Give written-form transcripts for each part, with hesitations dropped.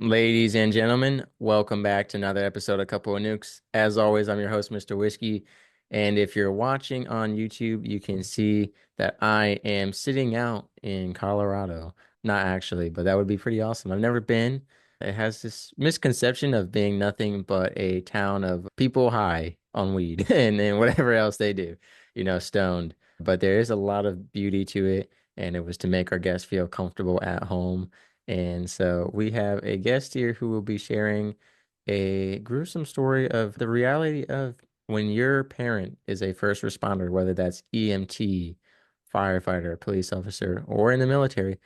Ladies and gentlemen, welcome back to another episode of Couple of Nukes. As always, I'm your host, Mr. Whiskey. And if you're watching on YouTube, you can see that I am sitting out in Colorado. Not actually, but that would be pretty awesome. I've never been. It has this misconception of being nothing but a town of people high on weed and whatever else they do, stoned. But there is a lot of beauty to it, and it was to make our guests feel comfortable at home. And so we have a guest here who will be sharing a gruesome story of the reality of when your parent is a first responder, whether that's EMT, firefighter, police officer, or in the military,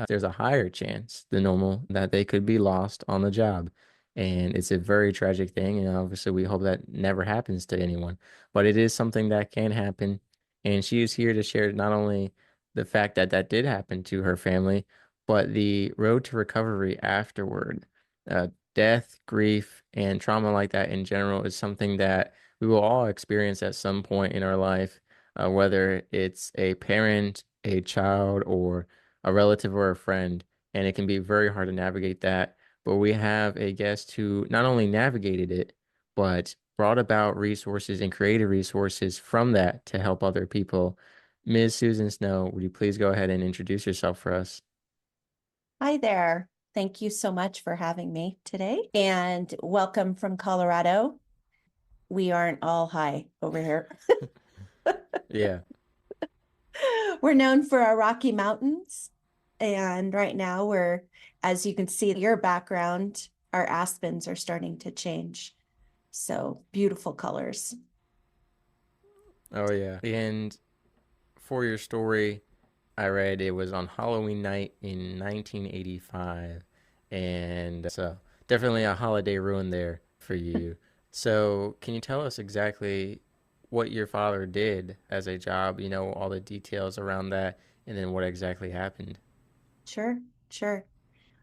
there's a higher chance than normal that they could be lost on the job. And it's a very tragic thing. And obviously, we hope that never happens to anyone, but it is something that can happen. And she is here to share not only the fact that that did happen to her family, but the road to recovery afterward, death, grief, and trauma like that in general is something that we will all experience at some point in our life, whether it's a parent, a child, or a relative or a friend. And it can be very hard to navigate that. But we have a guest who not only navigated it, but brought about resources and created resources from that to help other people. Ms. Susan Snow, would you please go ahead and introduce yourself for us? Hi there. Thank you so much for having me today and welcome from Colorado. We aren't all high over here. Yeah. We're known for our Rocky Mountains. And right now as you can see, your background, our aspens are starting to change. So beautiful colors. Oh, yeah. And for your story, I read it was on Halloween night in 1985. And so definitely a holiday ruin there for you. So, can you tell us exactly what your father did as a job, all the details around that, and then what exactly happened? Sure, sure.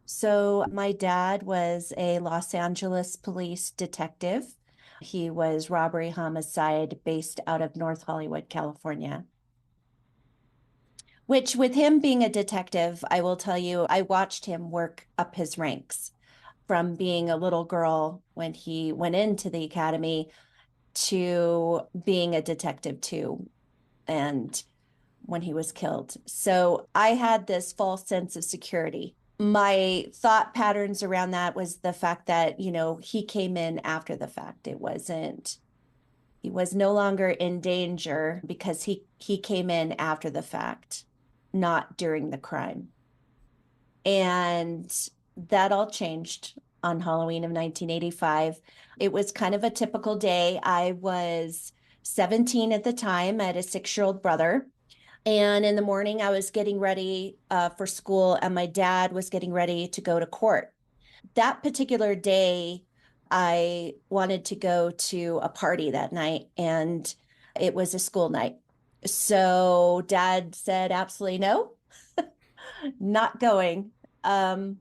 So my dad was a Los Angeles police detective. He was robbery homicide based out of North Hollywood, California. Which, with him being a detective, I will tell you, I watched him work up his ranks from being a little girl when he went into the academy to being a detective too, and when he was killed. So I had this false sense of security. My thought patterns around that was the fact that, he came in after the fact. He was no longer in danger because he came in after the fact, not during the crime. And that all changed on Halloween of 1985. It was kind of a typical day. I was 17 at the time. I had a 6-year-old brother. And in the morning, I was getting ready for school, and my dad was getting ready to go to court. That particular day, I wanted to go to a party that night, and it was a school night. So dad said, absolutely no, not going. Um,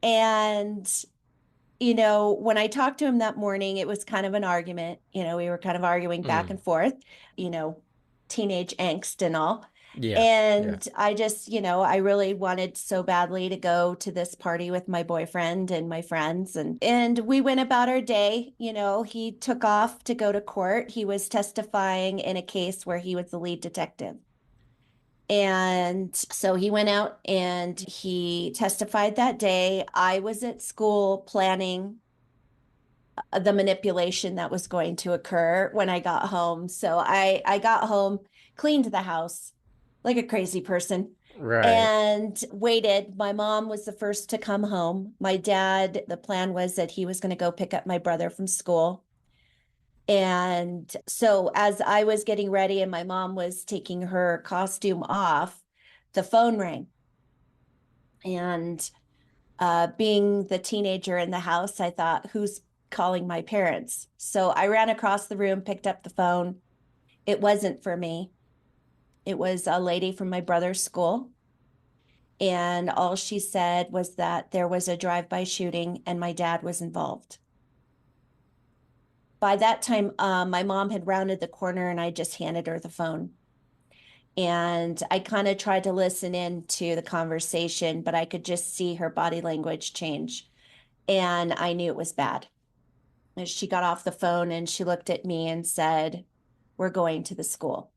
and, when I talked to him that morning, it was kind of an argument. We were kind of arguing back Mm, and forth, you know, teenage angst and all. yeah, yeah. And I just, I really wanted so badly to go to this party with my boyfriend and my friends. And we went about our day. He took off to go to court. He was testifying in a case where he was the lead detective. And so he went out and he testified that day. I was at school planning the manipulation that was going to occur when I got home. So I got home, cleaned the house like a crazy person, Right. and waited. My mom was the first to come home. My dad, the plan was that he was going to go pick up my brother from school. And so as I was getting ready and my mom was taking her costume off, the phone rang. And being the teenager in the house, I thought, who's calling my parents? So I ran across the room, picked up the phone. It wasn't for me. It was a lady from my brother's school. And all she said was that there was a drive-by shooting and my dad was involved. By that time, my mom had rounded the corner and I just handed her the phone. And I kind of tried to listen in to the conversation, but I could just see her body language change. And I knew it was bad. And she got off the phone and she looked at me and said, "We're going to the school."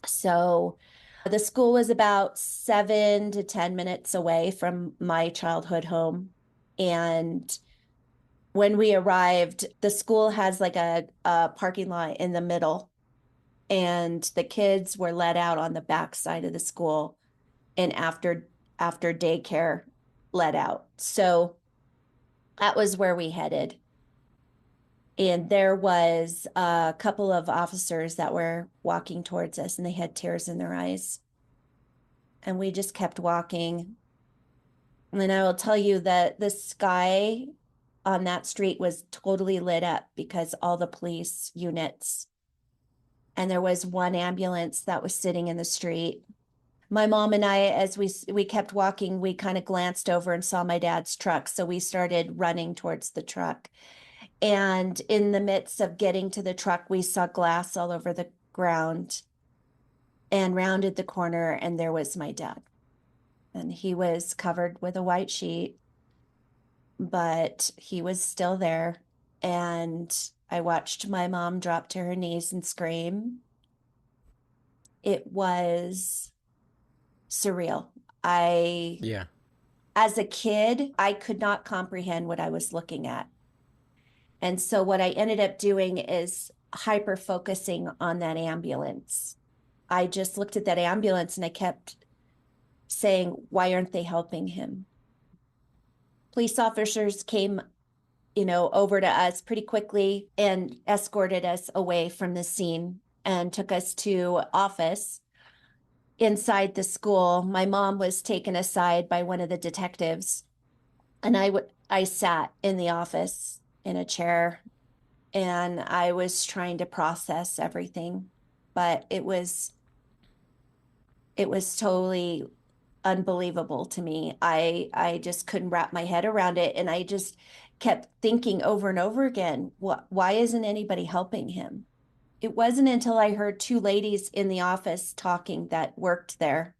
So the school was about 7 to 10 minutes away from my childhood home. And when we arrived, the school has like a parking lot in the middle, and the kids were let out on the back side of the school, and after daycare let out. So that was where we headed. And there was a couple of officers that were walking towards us, and they had tears in their eyes. And we just kept walking. And then I will tell you that the sky on that street was totally lit up because all the police units, and there was one ambulance that was sitting in the street. My mom and I, as we kept walking, we kind of glanced over and saw my dad's truck. So we started running towards the truck. And in the midst of getting to the truck, we saw glass all over the ground and rounded the corner, and there was my dad. And he was covered with a white sheet, but he was still there. And I watched my mom drop to her knees and scream. It was surreal. Yeah. As a kid, I could not comprehend what I was looking at. And so what I ended up doing is hyper focusing on that ambulance. I just looked at that ambulance and I kept saying, "Why aren't they helping him?" Police officers came, over to us pretty quickly and escorted us away from the scene and took us to office inside the school. My mom was taken aside by one of the detectives, and I sat in the office in a chair, and I was trying to process everything, but it was totally unbelievable to me. I just couldn't wrap my head around it, and I just kept thinking over and over again, why isn't anybody helping him? It wasn't until I heard two ladies in the office talking that worked there,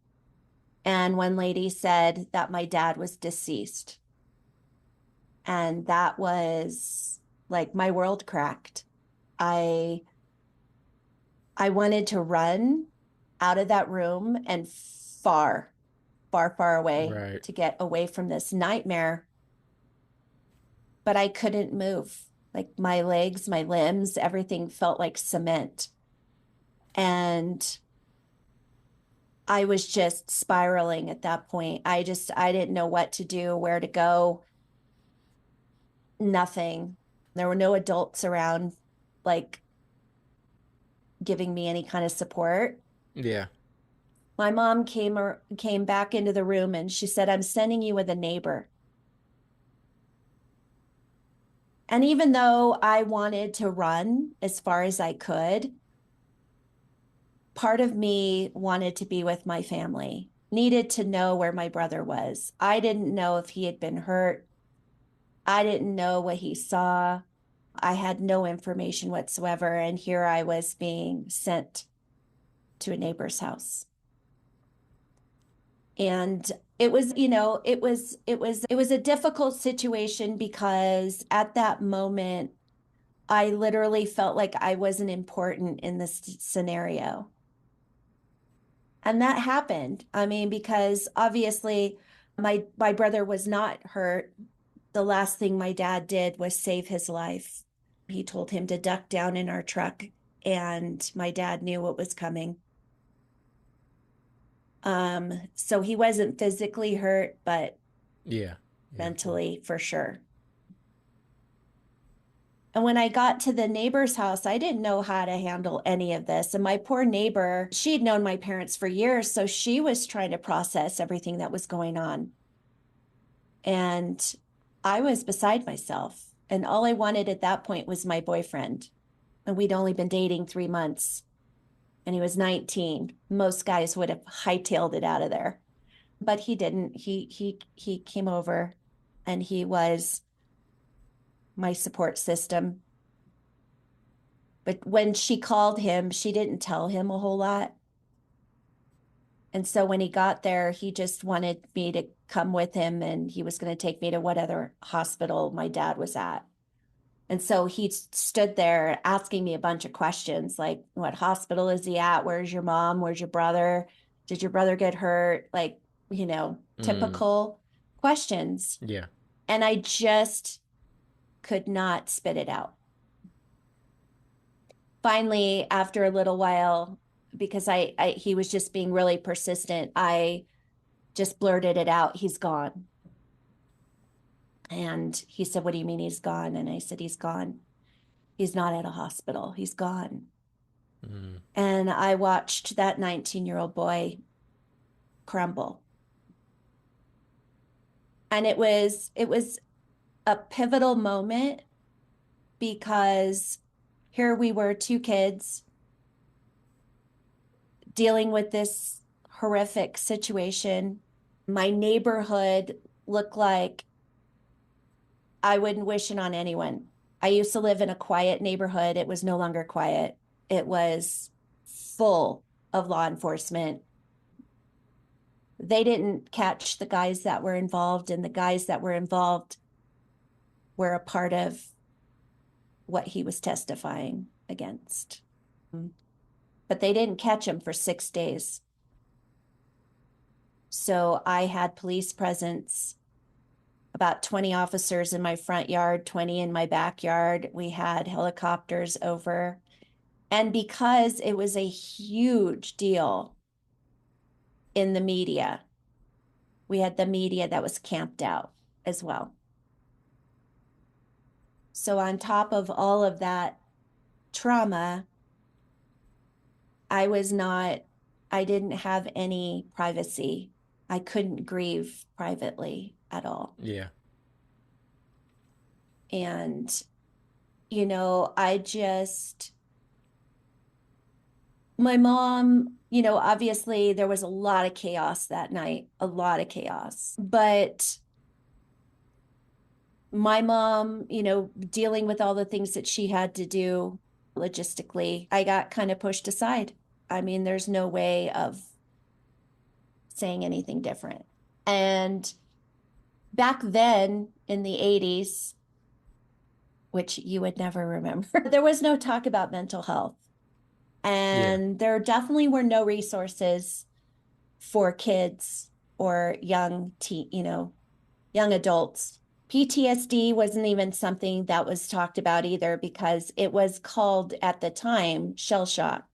and one lady said that my dad was deceased. And that was like my world cracked. I I wanted to run out of that room and far, far, far away Right. to get away from this nightmare, but I couldn't move. Like my legs, my limbs, everything felt like cement. And I was just spiraling at that point. I didn't know what to do, where to go, nothing. There were no adults around, like giving me any kind of support. Yeah. My mom came back into the room and she said, "I'm sending you with a neighbor." And even though I wanted to run as far as I could, part of me wanted to be with my family, needed to know where my brother was. I didn't know if he had been hurt. I didn't know what he saw. I had no information whatsoever. And here I was being sent to a neighbor's house. And it was, it was a difficult situation because at that moment, I literally felt like I wasn't important in this scenario. And that happened. I mean, because obviously my brother was not hurt. The last thing my dad did was save his life. He told him to duck down in our truck, and my dad knew what was coming. So he wasn't physically hurt, but Yeah. Yeah, of course. mentally for sure. And when I got to the neighbor's house, I didn't know how to handle any of this. And my poor neighbor, she'd known my parents for years, so she was trying to process everything that was going on. And I was beside myself. And all I wanted at that point was my boyfriend. And we'd only been dating 3 months, and he was 19. Most guys would have hightailed it out of there, but he didn't. He came over, and he was my support system. But when she called him, she didn't tell him a whole lot. And so when he got there, he just wanted me to come with him, and he was going to take me to what other hospital my dad was at. And so he stood there asking me a bunch of questions like, what hospital is he at? Where's your mom? Where's your brother? Did your brother get hurt? Like, Mm. typical questions. Yeah. And I just could not spit it out. Finally, after a little while, because he was just being really persistent, I just blurted it out. He's gone. And he said, what do you mean he's gone? And I said, he's gone. He's not at a hospital. He's gone. Mm. And I watched that 19-year-old boy crumble. And it was a pivotal moment because here we were, two kids dealing with this horrific situation. My neighborhood looked like I wouldn't wish it on anyone. I used to live in a quiet neighborhood. It was no longer quiet. It was full of law enforcement. They didn't catch the guys that were involved, and the guys that were involved were a part of what he was testifying against. But they didn't catch him for 6 days. So I had police presence, about 20 officers in my front yard, 20 in my backyard. We had helicopters over. And because it was a huge deal in the media, we had the media that was camped out as well. So on top of all of that trauma, I didn't have any privacy. I couldn't grieve privately at all. Yeah. And, I just, my mom, obviously there was a lot of chaos that night, a lot of chaos. But my mom, dealing with all the things that she had to do logistically, I got kind of pushed aside. I mean, there's no way of saying anything different. And back then in the 80s, which you would never remember, there was no talk about mental health. Yeah. And there definitely were no resources for kids or young adults. PTSD wasn't even something that was talked about either because it was called at the time shell shock.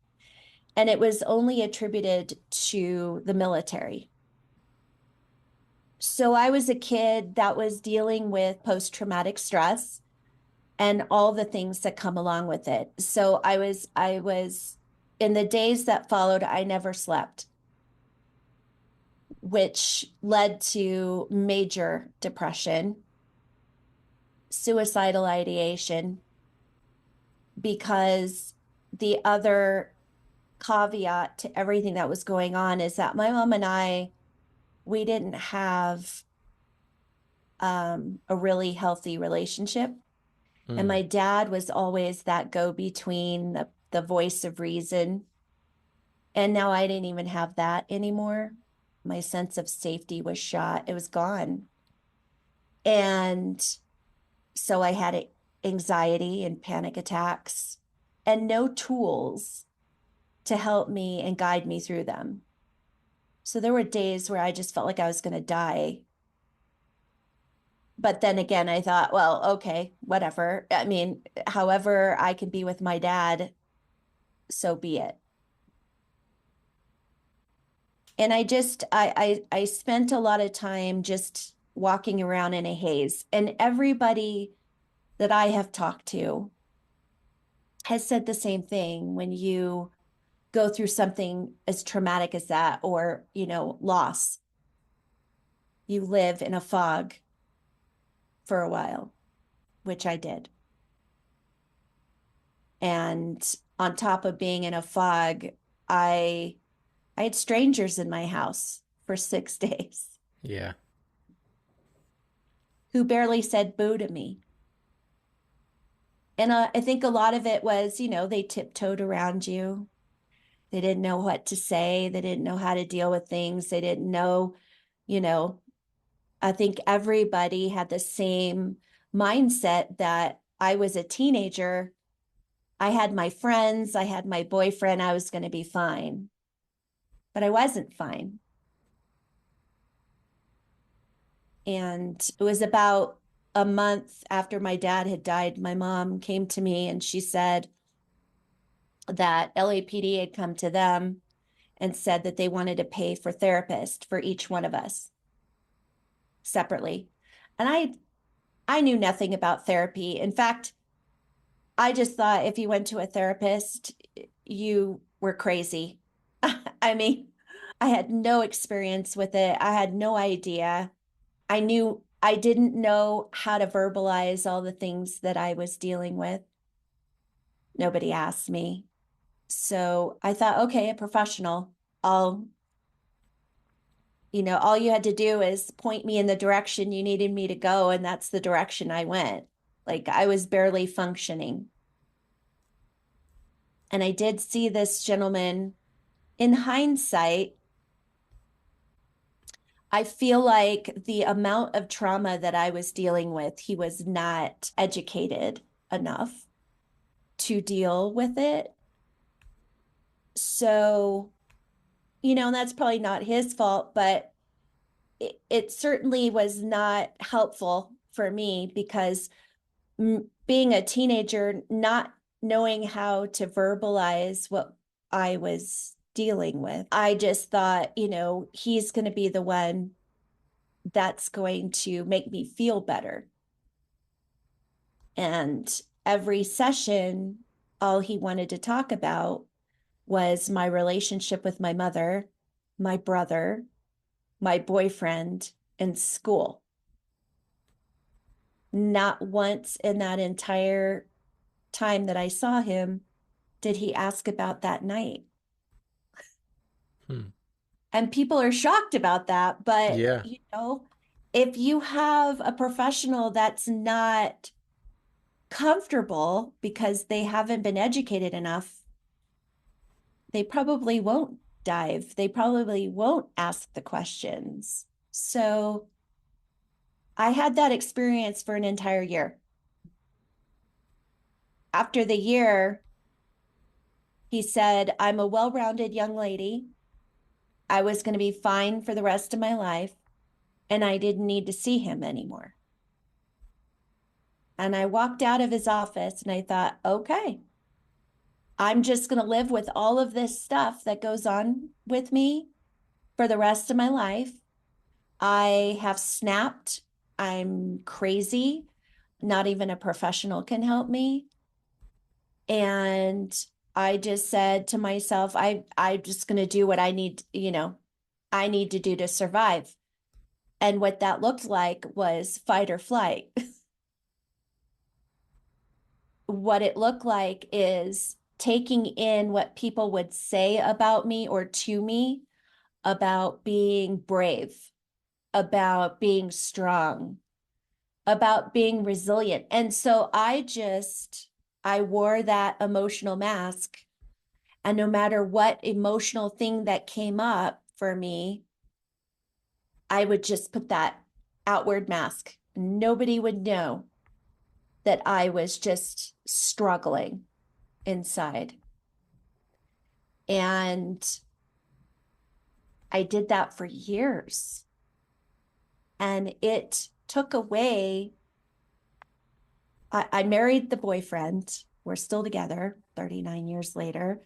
And it was only attributed to the military. So I was a kid that was dealing with post-traumatic stress and all the things that come along with it. So I was in the days that followed, I never slept, which led to major depression, suicidal ideation, because the other caveat to everything that was going on is that my mom and we didn't have a really healthy relationship. And Mm. my dad was always that go-between, the voice of reason. And now I didn't even have that anymore. My sense of safety was shot. It was gone. And so I had anxiety and panic attacks and no tools to help me and guide me through them. So there were days where I just felt like I was going to die. But then again, I thought, well, okay, whatever. I mean, however I can be with my dad, so be it. And I spent a lot of time just walking around in a haze. And everybody that I have talked to has said the same thing. When you go through something as traumatic as that, or, loss, you live in a fog for a while, which I did. And on top of being in a fog, I I had strangers in my house for 6 days Yeah. who barely said boo to me. And I think a lot of it was, they tiptoed around you. They didn't know what to say. They didn't know how to deal with things. They didn't know, you know, I think everybody had the same mindset that I was a teenager. I had my friends, I had my boyfriend, I was going to be fine. But I wasn't fine. And it was about a month after my dad had died, my mom came to me and she said that LAPD had come to them and said that they wanted to pay for therapists for each one of us separately. And I knew nothing about therapy. In fact, I just thought if you went to a therapist, you were crazy. I mean, I had no experience with it. I had no idea. I didn't know how to verbalize all the things that I was dealing with. Nobody asked me. So I thought, okay, a professional. I'll, all you had to do is point me in the direction you needed me to go. And that's the direction I went. Like I was barely functioning. And I did see this gentleman. In hindsight, I feel like the amount of trauma that I was dealing with, he was not educated enough to deal with it. So, and that's probably not his fault, but it certainly was not helpful for me because being a teenager, not knowing how to verbalize what I was dealing with, I just thought, he's going to be the one that's going to make me feel better. And every session, all he wanted to talk about was my relationship with my mother, my brother, my boyfriend, and school. Not once in that entire time that I saw him did he ask about that night. And people are shocked about that. But, Yeah. if you have a professional that's not comfortable because they haven't been educated enough, they probably won't dive. They probably won't ask the questions. So I had that experience for an entire year. After the year, he said, I'm a well rounded young lady. I was going to be fine for the rest of my life, and I didn't need to see him anymore. And I walked out of his office and I thought, okay, I'm just going to live with all of this stuff that goes on with me for the rest of my life. I have snapped. I'm crazy. Not even a professional can help me. And I just said to myself, I'm just going to do what I need to do to survive. And what that looked like was fight or flight. What it looked like is taking in what people would say about me or to me about being brave, about being strong, about being resilient. And so I wore that emotional mask. And no matter what emotional thing that came up for me, I would just put that outward mask. Nobody would know that I was just struggling inside. And I did that for years. And it took away, I married the boyfriend. We're still together 39 years later.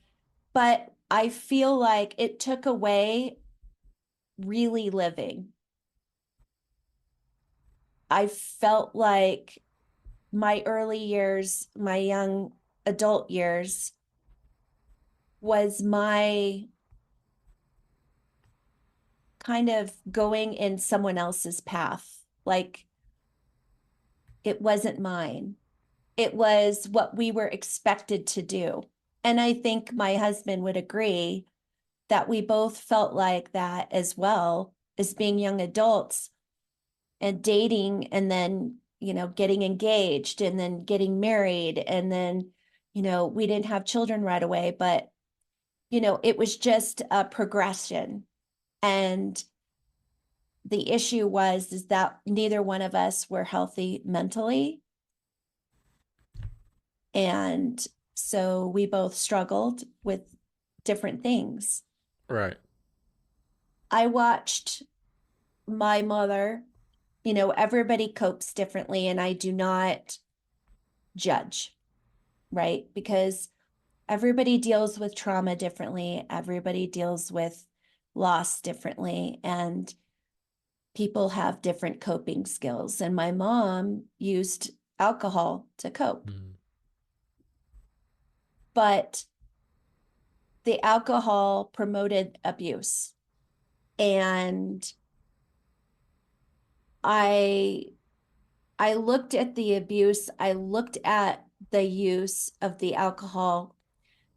But I feel like it took away really living. I felt like my early years, my young adult years, was my kind of going in someone else's path. Like it wasn't mine. It was what we were expected to do. And I think my husband would agree that we both felt like that as well as being young adults and dating and then, getting engaged and then getting married. And then, we didn't have children right away, but it was just a progression. And the issue is that neither one of us were healthy mentally. And so we both struggled with different things. Right. I watched my mother, everybody copes differently, and I do not judge, right? Because everybody deals with trauma differently, everybody deals with loss differently, and people have different coping skills. And my mom used alcohol to cope, Mm. but the alcohol promoted abuse. And I I looked at the abuse, I looked at the use of the alcohol.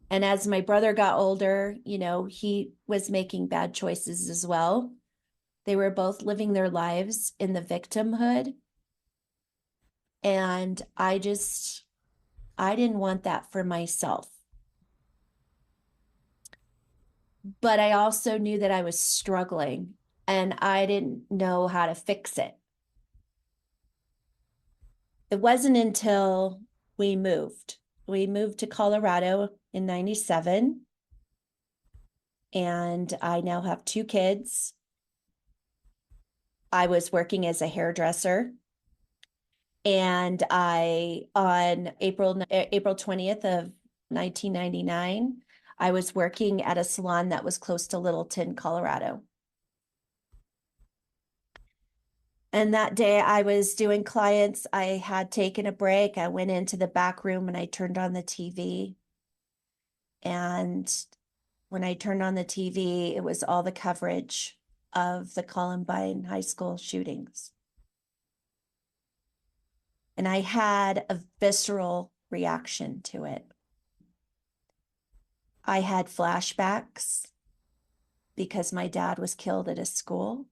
And as my brother got older, he was making bad choices as well. They were both living their lives in the victimhood. And I didn't want that for myself. But I also knew that I was struggling and I didn't know how to fix it. It wasn't until we moved. We moved to Colorado in 97, and I now have 2 kids. I was working as a hairdresser, and on April 20th of 1999, I was working at a salon that was close to Littleton, Colorado. And that day I was doing clients. I had taken a break. I went into the back room and I turned on the TV. And when I turned on the TV, it was all the coverage of the Columbine high school shootings. And I had a visceral reaction to it. I had flashbacks because my dad was killed at a school.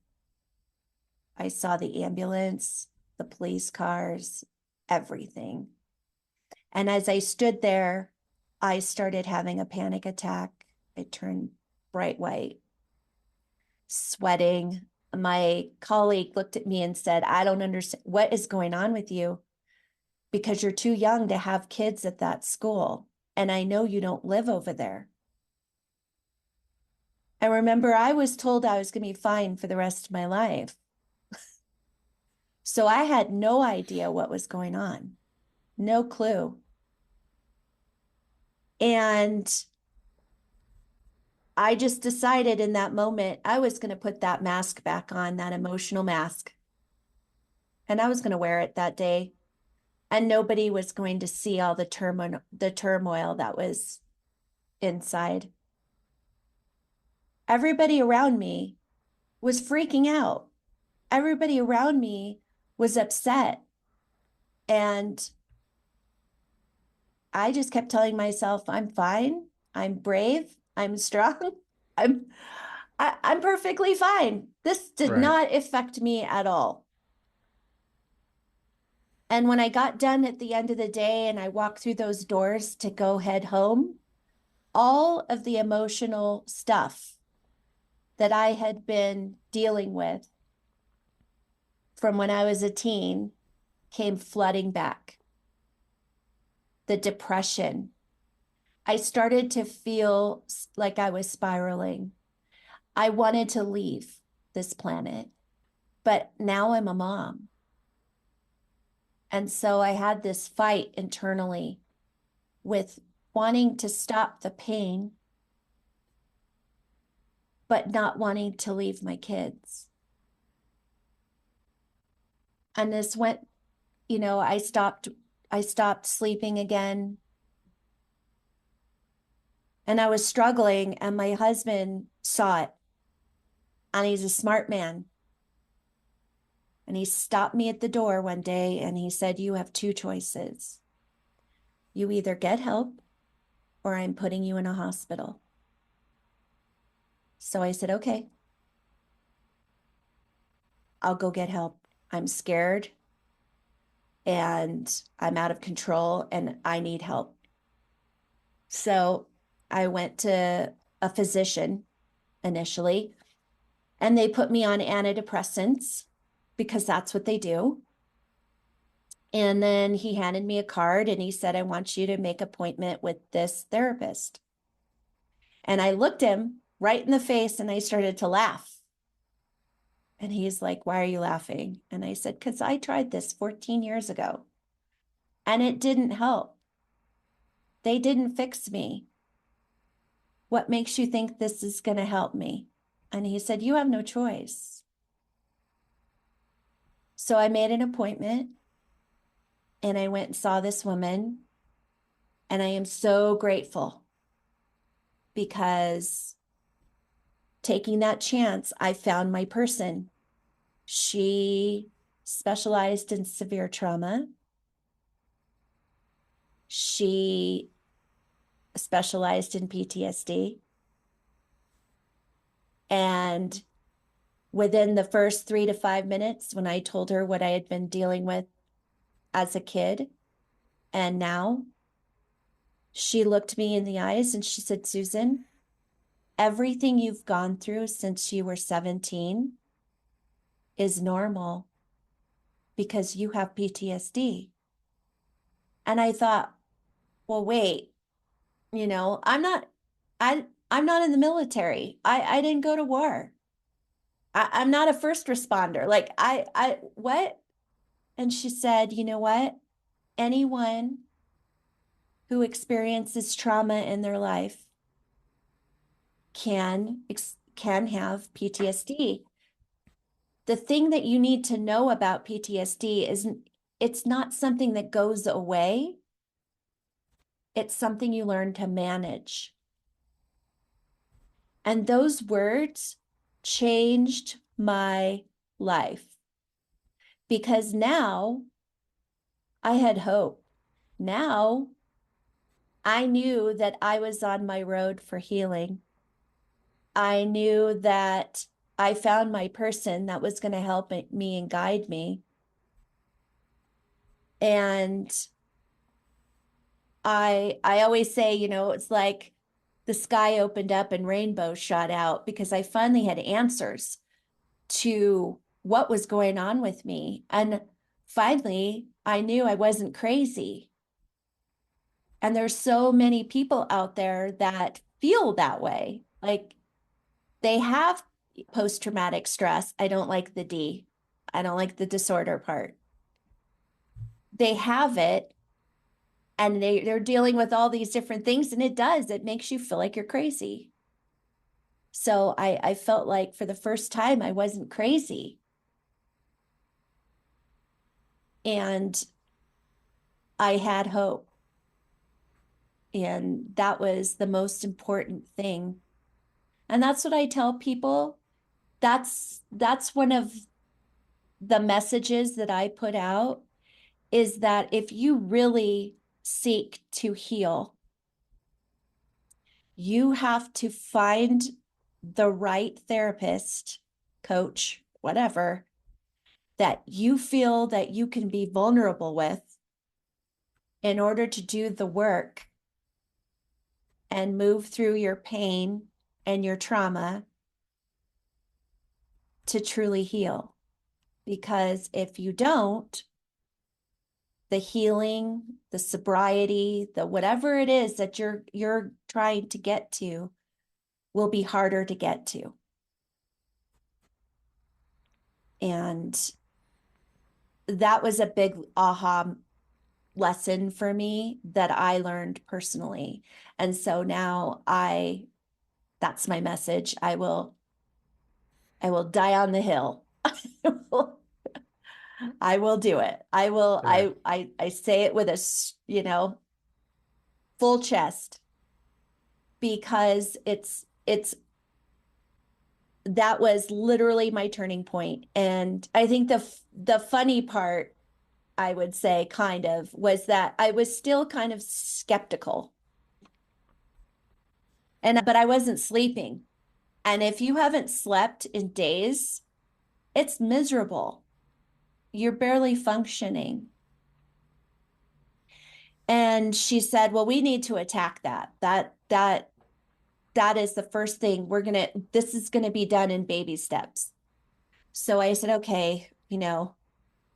I saw the ambulance, the police cars, everything. And as I stood there, I started having a panic attack. I turned bright white, sweating. My colleague looked at me and said, I don't understand what is going on with you because you're too young to have kids at that school. And I know you don't live over there. I remember I was told I was going to be fine for the rest of my life. So I had no idea what was going on, no clue. And I just decided in that moment I was going to put that mask back on, that emotional mask. And I was going to wear it that day. And nobody was going to see all the turmoil that was inside. Everybody around me was freaking out. Everybody around me was upset. And I just kept telling myself, I'm fine. I'm brave. I'm strong. I'm I'm perfectly fine. This did Right. not affect me at all. And when I got done at the end of the day and I walked through those doors to go head home, all of the emotional stuff that I had been dealing with from when I was a teen came flooding back. The depression. I started to feel like I was spiraling. I wanted to leave this planet, but now I'm a mom. And so I had this fight internally with wanting to stop the pain, but not wanting to leave my kids. And this went, I stopped sleeping again. And I was struggling, and my husband saw it. And he's a smart man. And he stopped me at the door one day and he said, you have 2 choices. You either get help or I'm putting you in a hospital. So I said, okay, I'll go get help. I'm scared and I'm out of control and I need help. So I went to a physician initially, and they put me on antidepressants because that's what they do. And then he handed me a card and he said, I want you to make an appointment with this therapist. And I looked him right in the face and I started to laugh. And he's like, why are you laughing? And I said, because I tried this 14 years ago and it didn't help. They didn't fix me. What makes you think this is going to help me? And he said, you have no choice. So I made an appointment and I went and saw this woman. And I am so grateful because taking that chance, I found my person. She specialized in severe trauma. She specialized in PTSD. And within the first 3 to 5 minutes, when I told her what I had been dealing with as a kid and now, she looked me in the eyes and she said, Susan, everything you've gone through since you were 17 is normal because you have PTSD. And I thought, well, wait, I'm not in the military. I didn't go to war. I'm not a first responder. Like what? And she said, you know what? Anyone who experiences trauma in their life can have PTSD. The thing that you need to know about PTSD is it's not something that goes away. It's something you learn to manage. And those words changed my life because now I had hope. Now I knew that I was on my road for healing. I knew that I found my person that was going to help me and guide me. And I always say, it's like the sky opened up and rainbows shot out because I finally had answers to what was going on with me. And finally, I knew I wasn't crazy. And there's so many people out there that feel that way. Like they have post-traumatic stress. I don't like the D. I don't like the disorder part. They have it and they're dealing with all these different things. And it makes you feel like you're crazy. So I felt like for the first time, I wasn't crazy. And I had hope. And that was the most important thing. And that's what I tell people. That's one of the messages that I put out is that if you really seek to heal, you have to find the right therapist, coach, whatever, that you feel that you can be vulnerable with in order to do the work and move through your pain and your trauma to truly heal. Because if you don't, the healing, the sobriety, the whatever it is that you're trying to get to will be harder to get to. And that was a big aha lesson for me that I learned personally. And so now that's my message. I will die on the hill. I will do it. I will, Sure. I say it with a, full chest because that was literally my turning point. And I think the funny part, I would say kind of, was that I was still kind of skeptical. But I wasn't sleeping. And if you haven't slept in days, it's miserable. You're barely functioning. And she said, well, we need to attack that that is the first thing this is going to be done in baby steps. So I said, okay,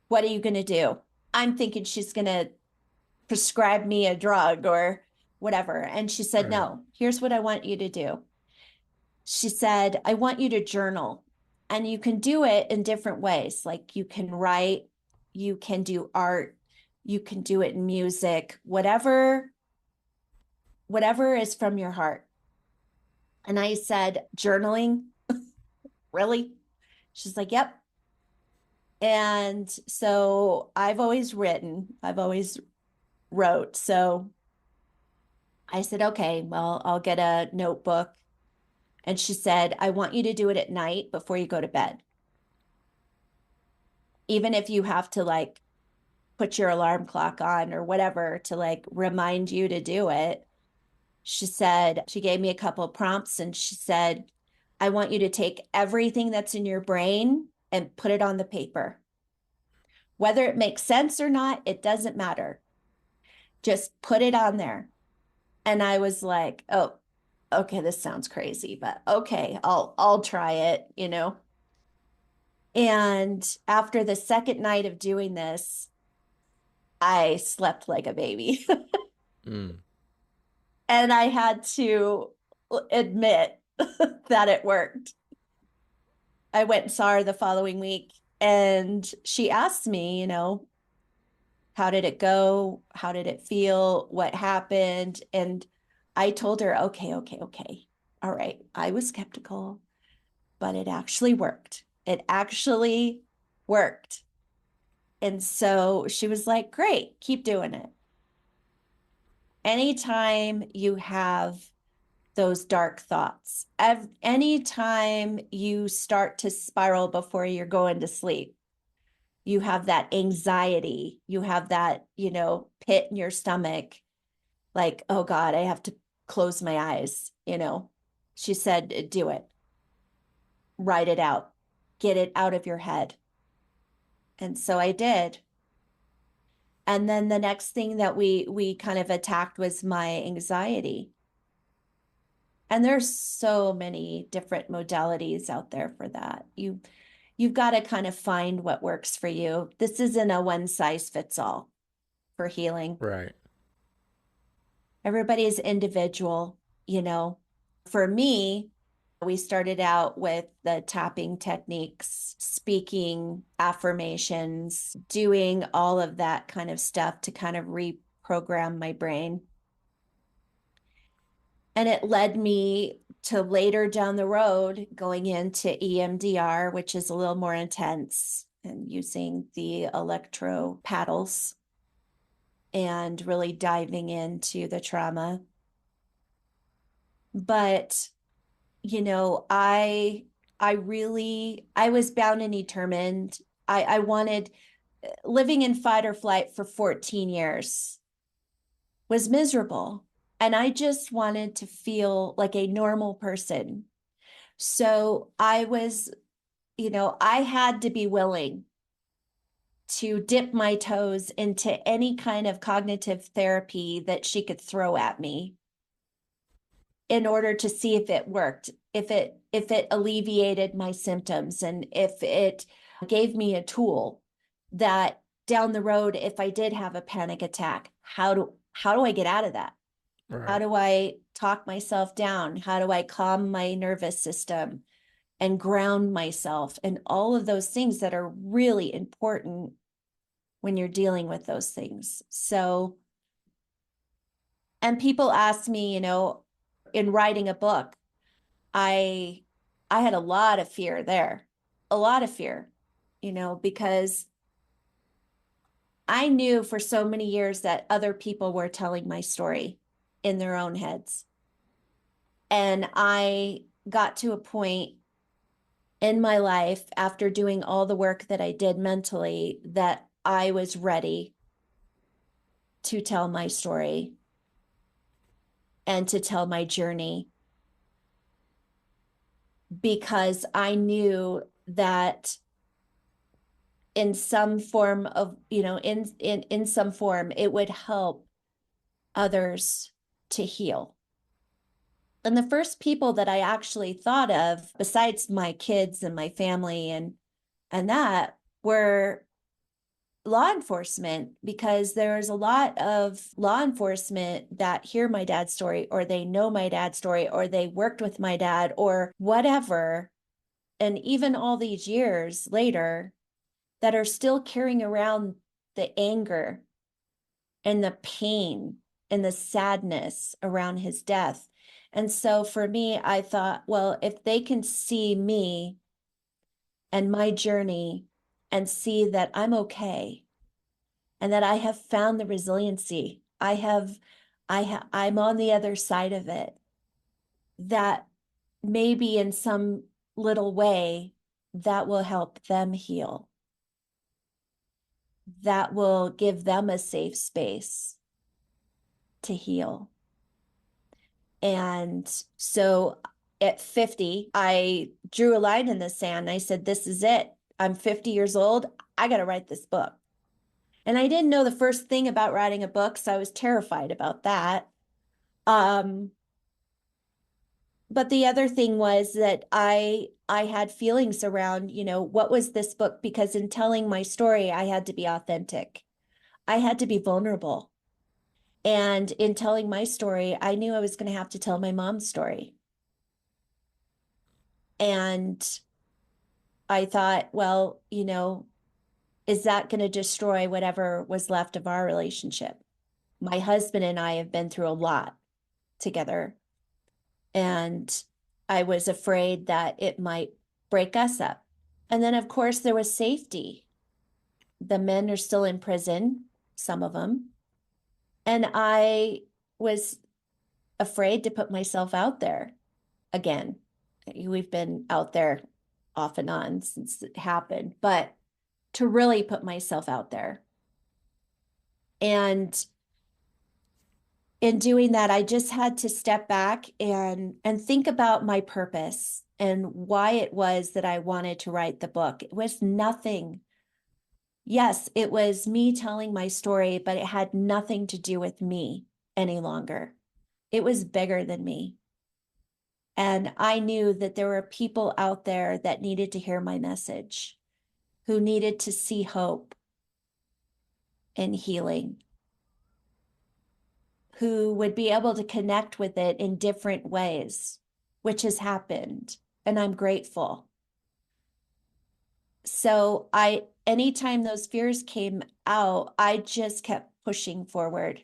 what are you going to do? I'm thinking she's going to prescribe me a drug or whatever. And she said, Right. no, here's what I want you to do. She said, I want you to journal, and you can do it in different ways. Like you can write, you can do art, you can do it in music, whatever is from your heart. And I said, journaling, really? She's like, yep. And so I've always wrote. So I said, okay, well, I'll get a notebook. And she said, I want you to do it at night before you go to bed. Even if you have to like put your alarm clock on or whatever to like remind you to do it. She said, she gave me a couple of prompts and she said, I want you to take everything that's in your brain and put it on the paper. Whether it makes sense or not, it doesn't matter. Just put it on there. And I was like, oh, okay, this sounds crazy, but okay, I'll try it. And after the second night of doing this, I slept like a baby. Mm. And I had to admit that it worked. I went and saw her the following week and she asked me, how did it go? How did it feel? What happened? And I told her, okay, okay, okay. All right. I was skeptical, but it actually worked. It actually worked. And so she was like, great, keep doing it. Anytime you have those dark thoughts, anytime you start to spiral before you're going to sleep, you have that anxiety, you have that, pit in your stomach, like, oh God, I have to close my eyes. She said, do it, write it out, get it out of your head. And so I did. And then the next thing that we kind of attacked was my anxiety. And there's so many different modalities out there for that. You've got to kind of find what works for you. This isn't a one size fits all for healing. Right. Everybody is individual. For me, we started out with the tapping techniques, speaking affirmations, doing all of that kind of stuff to kind of reprogram my brain. And it led me to later down the road going into EMDR, which is a little more intense, and using the electro paddles and really diving into the trauma. But, I was bound and determined. I wanted living in fight or flight for 14 years was miserable. And I just wanted to feel like a normal person. So I had to be willing to dip my toes into any kind of cognitive therapy that she could throw at me in order to see if it worked, if it alleviated my symptoms, and if it gave me a tool that down the road, if I did have a panic attack, how do I get out of that? How Right. do I talk myself down? How do I calm my nervous system and ground myself? And all of those things that are really important when you're dealing with those things. So, and people ask me, in writing a book, I I had a lot of fear there, a lot of fear, because I knew for so many years that other people were telling my story in their own heads. And I got to a point in my life after doing all the work that I did mentally that I was ready to tell my story and to tell my journey, because I knew that in some form of, in some form, it would help others to heal. And the first people that I actually thought of, besides my kids and my family and that, were law enforcement, because there's a lot of law enforcement that hear my dad's story, or they know my dad's story, or they worked with my dad or whatever. And even all these years later, that are still carrying around the anger and the pain and the sadness around his death. And so for me, I thought, well, if they can see me and my journey and see that I'm okay and that I have found the resiliency, I'm on the other side of it, that maybe in some little way that will help them heal. That will give them a safe space to heal. And so at 50, I drew a line in the sand. I said, this is it. I'm 50 years old. I got to write this book. And I didn't know the first thing about writing a book, so I was terrified about that. But the other thing was that I had feelings around, what was this book? Because in telling my story, I had to be authentic. I had to be vulnerable. And in telling my story, I knew I was going to have to tell my mom's story. And I thought, well, is that going to destroy whatever was left of our relationship? My husband and I have been through a lot together. And I was afraid that it might break us up. And then, of course, there was safety. The men are still in prison, some of them. And I was afraid to put myself out there again. We've been out there off and on since it happened, but to really put myself out there. And in doing that, I just had to step back and think about my purpose and why it was that I wanted to write the book. It was nothing. Yes, it was me telling my story, but it had nothing to do with me any longer. It was bigger than me. And I knew that there were people out there that needed to hear my message, who needed to see hope and healing, who would be able to connect with it in different ways, which has happened. And I'm grateful. So anytime those fears came out, I just kept pushing forward.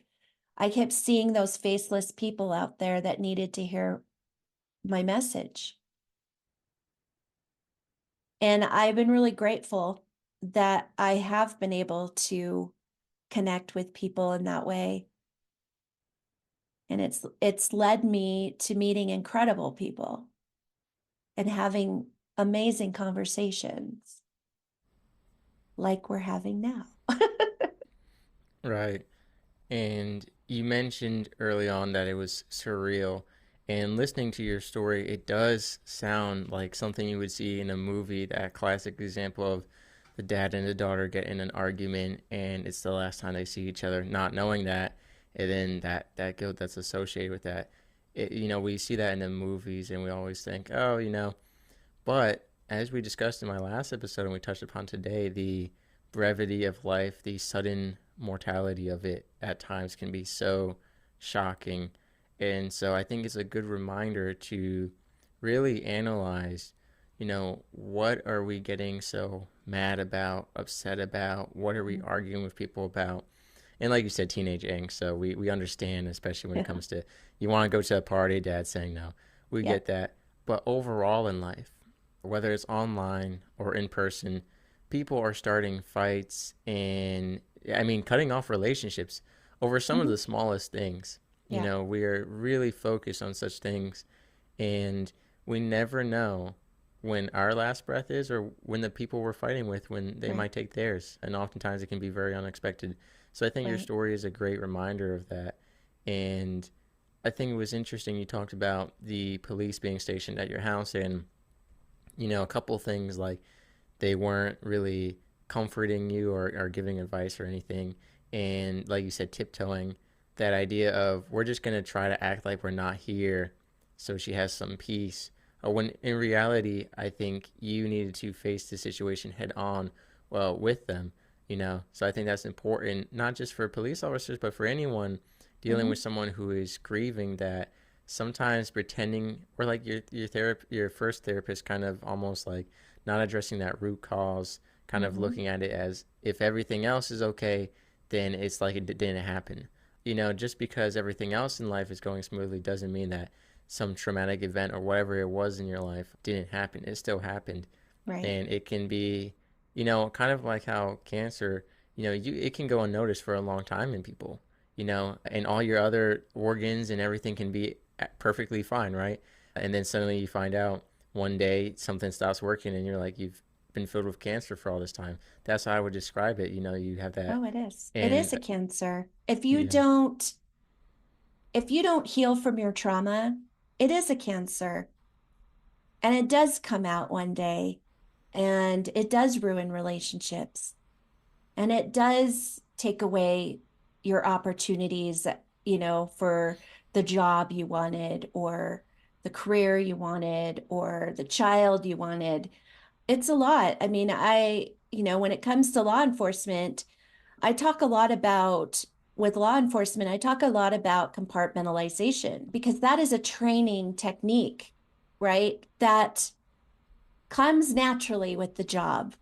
I kept seeing those faceless people out there that needed to hear my message. And I've been really grateful that I have been able to connect with people in that way. And it's led me to meeting incredible people and having amazing conversations like we're having now. Right. And you mentioned early on that it was surreal. And listening to your story, it does sound like something you would see in a movie, that classic example of the dad and the daughter get in an argument and it's the last time they see each other, not knowing that, and then that guilt that's associated with that. We see that in the movies and we always think, oh, but as we discussed in my last episode and we touched upon today, the brevity of life, the sudden mortality of it at times can be so shocking. And so I think it's a good reminder to really analyze, what are we getting so mad about, upset about? What are we arguing with people about? And like you said, teenage angst. So we understand, especially when it Yeah. comes to you want to go to a party, dad saying no. We Yeah. get that. But overall in life, whether it's online or in person, people are starting fights and I mean cutting off relationships over some of Mhm. the smallest things. Yeah. We are really focused on such things and we never know when our last breath is or when the people we're fighting with when they Right. might take theirs, and oftentimes it can be very unexpected. So I think your Right. story is a great reminder of that. And I think it was interesting you talked about the police being stationed at your house and a couple things like they weren't really comforting you or giving advice or anything. And like you said, tiptoeing, that idea of we're just going to try to act like we're not here so she has some peace. When in reality, I think you needed to face the situation head on, well, with them, you know. So I think that's important, not just for police officers, but for anyone dealing Mhm. with someone who is grieving. That sometimes pretending, or like your first therapist, kind of almost like not addressing that root cause, kind of Mhm. looking at it as if everything else is okay, then it's like it didn't happen. You know, just because everything else in life is going smoothly doesn't mean that some traumatic event or whatever it was in your life didn't happen. It still happened. Right. And it can be, you know, kind of like how cancer, you know, it can go unnoticed for a long time in people, you know, and all your other organs and everything can be perfectly fine, right? And then suddenly you find out one day something stops working and you're like, you've been filled with cancer for all this time. That's how I would describe it. You know, you have that. Oh, it is. It is And a cancer. yeah, If you don't heal from your trauma, it is a cancer. And it does come out one day and it does ruin relationships and it does take away your opportunities, for the job you wanted or the career you wanted or the child you wanted. It's a lot. I mean, when it comes to law enforcement, I talk a lot about with law enforcement, I talk a lot about compartmentalization because that is a training technique, right? That comes naturally with the job.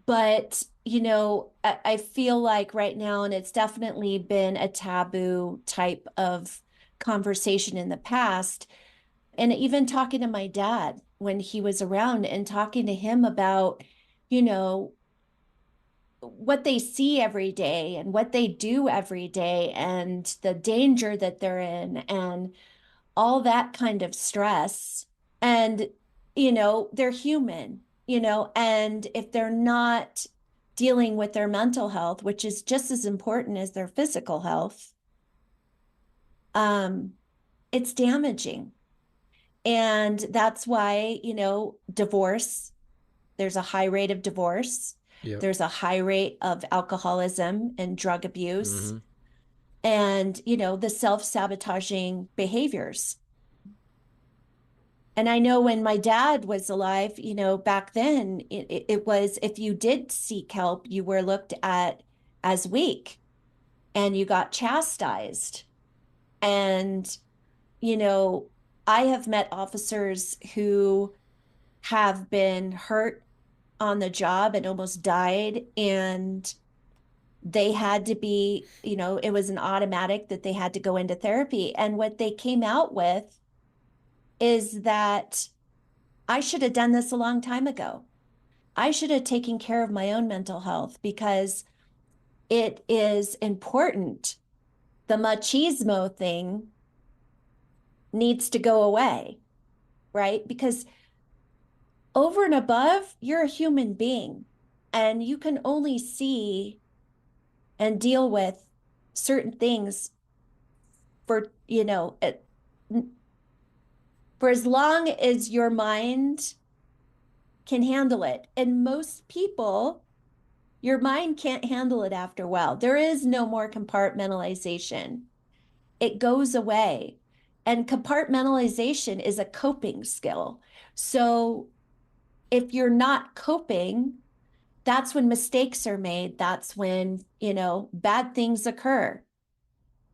But, I feel like right now, and it's definitely been a taboo type of conversation in the past. And even talking to my dad when he was around and talking to him about, you know, what they see every day and what they do every day and the danger that they're in and all that kind of stress. And, they're human, and if they're not dealing with their mental health, which is just as important as their physical health, um, it's damaging. And that's why, divorce, there's a high rate of divorce. yep. There's a high rate of alcoholism and drug abuse Mm-hmm. and, the self-sabotaging behaviors. And I know when my dad was alive, back then it was if you did seek help, you were looked at as weak and you got chastised. And, you know, I have met officers who have been hurt on the job and almost died. And they had to be, it was an automatic that they had to go into therapy. And what they came out with is that I should have done this a long time ago. I should have taken care of my own mental health because it is important. The machismo thing needs to go away, right? Because over and above, you're a human being and you can only see and deal with certain things for, for as long as your mind can handle it. And most people, your mind can't handle it after a while. There is no more compartmentalization. It goes away. And compartmentalization is a coping skill. So if you're not coping, that's when mistakes are made. That's when, bad things occur.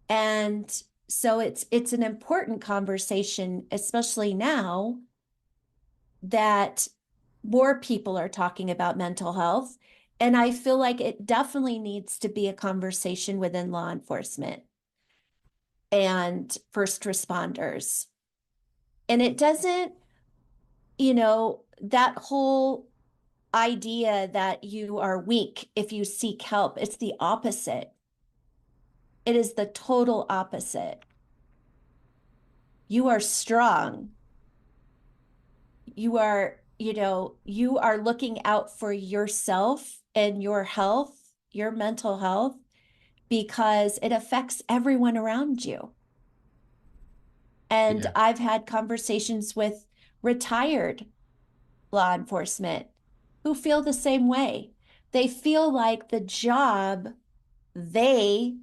And so it's an important conversation, especially now that more people are talking about mental health. And I feel like it definitely needs to be a conversation within law enforcement and first responders. And it doesn't, that whole idea that you are weak if you seek help, it's the opposite. It is the total opposite. You are strong. You are looking out for yourself and your health, your mental health, because it affects everyone around you. And Yeah. I've had conversations with retired law enforcement who feel the same way. They feel like the job, they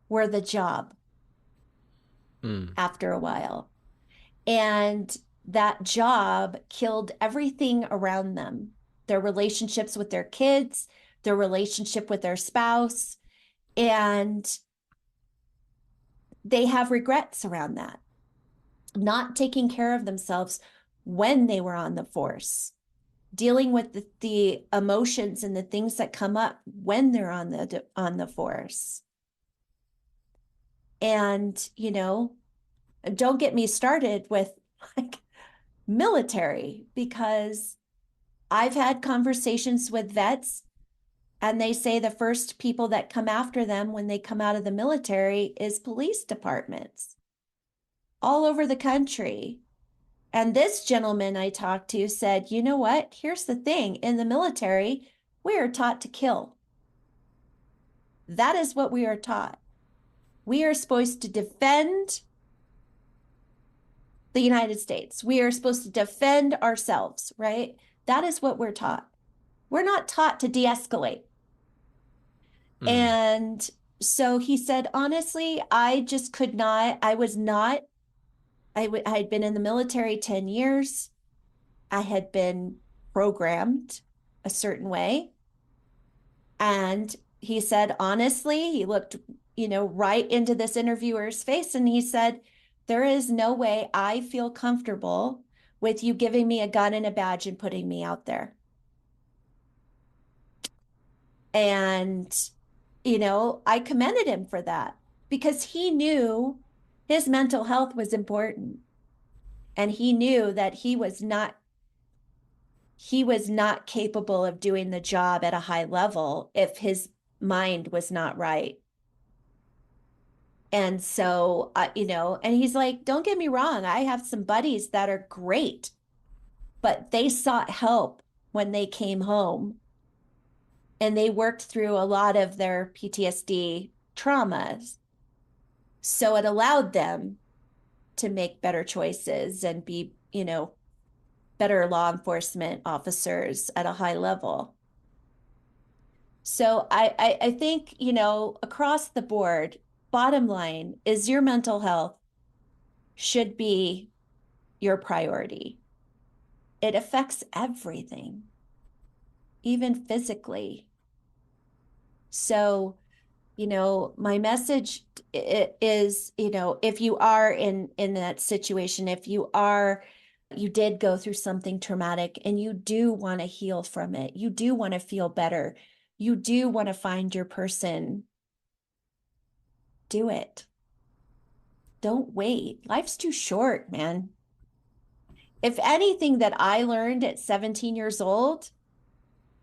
were the job. Mm. after a while. And that job killed everything around them, their relationships with their kids, their relationship with their spouse. And they have regrets around that, not taking care of themselves when they were on the force, dealing with the emotions and the things that come up when they're on the force. And, you know, don't get me started with like military, because I've had conversations with vets and they say the first people that come after them when they come out of the military is police departments all over the country. And this gentleman I talked to said, you know what? Here's the thing. In the military, we are taught to kill. That is what we are taught. We are supposed to defend the United States. We are supposed to defend ourselves, right? That is what we're taught. We're not taught to de-escalate. Mm. And so he said, honestly, I just could not, I was not, I had been in the military 10 years. I had been programmed a certain way. And he said, honestly, he looked, you know, right into this interviewer's face and he said, there is no way I feel comfortable with you giving me a gun and a badge and putting me out there. And, you know, I commended him for that because he knew his mental health was important. And he knew that he was not capable of doing the job at a high level if his mind was not right. And so, you know, and he's like, don't get me wrong, I have some buddies that are great, but they sought help when they came home and they worked through a lot of their PTSD traumas. So it allowed them to make better choices and be, you know, better law enforcement officers at a high level. So I think, you know, across the board, bottom line is your mental health should be your priority. It affects everything, even physically. So, you know, my message is, you know, if you are in that situation, if you did go through something traumatic and you do want to heal from it, you do want to feel better, you do want to find your person, do it. Don't wait. Life's too short, man. If anything that I learned at 17 years old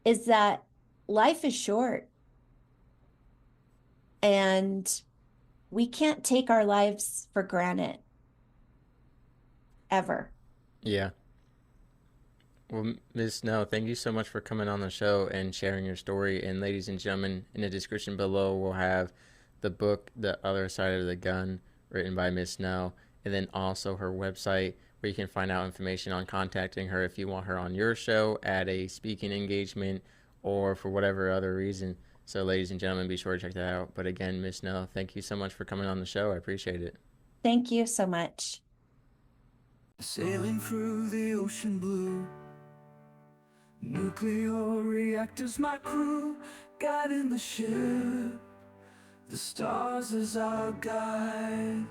is that life is short and we can't take our lives for granted ever. Yeah. Well, Miss No, thank you so much for coming on the show and sharing your story. And ladies and gentlemen, in the description below, we'll have the book, The Other Side of the Gun, written by Miss No, and then also her website where you can find out information on contacting her if you want her on your show at a speaking engagement or for whatever other reason. So, ladies and gentlemen, be sure to check that out. But again, Miss No, thank you so much for coming on the show. I appreciate it. Thank you so much. Sailing through the ocean blue, nuclear reactors my crew, guiding the ship, the stars as our guide,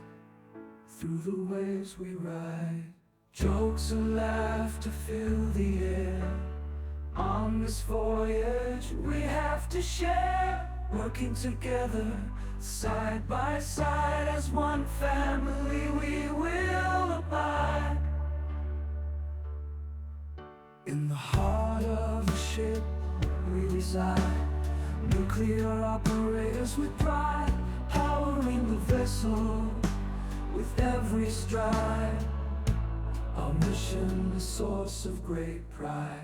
through the waves we ride, jokes and laughter fill the air. On this voyage we have to share, working together, side by side, as one family we will abide. In the heart of the ship we reside, nuclear operators with pride, powering the vessel with every stride. Our mission, a source of great pride.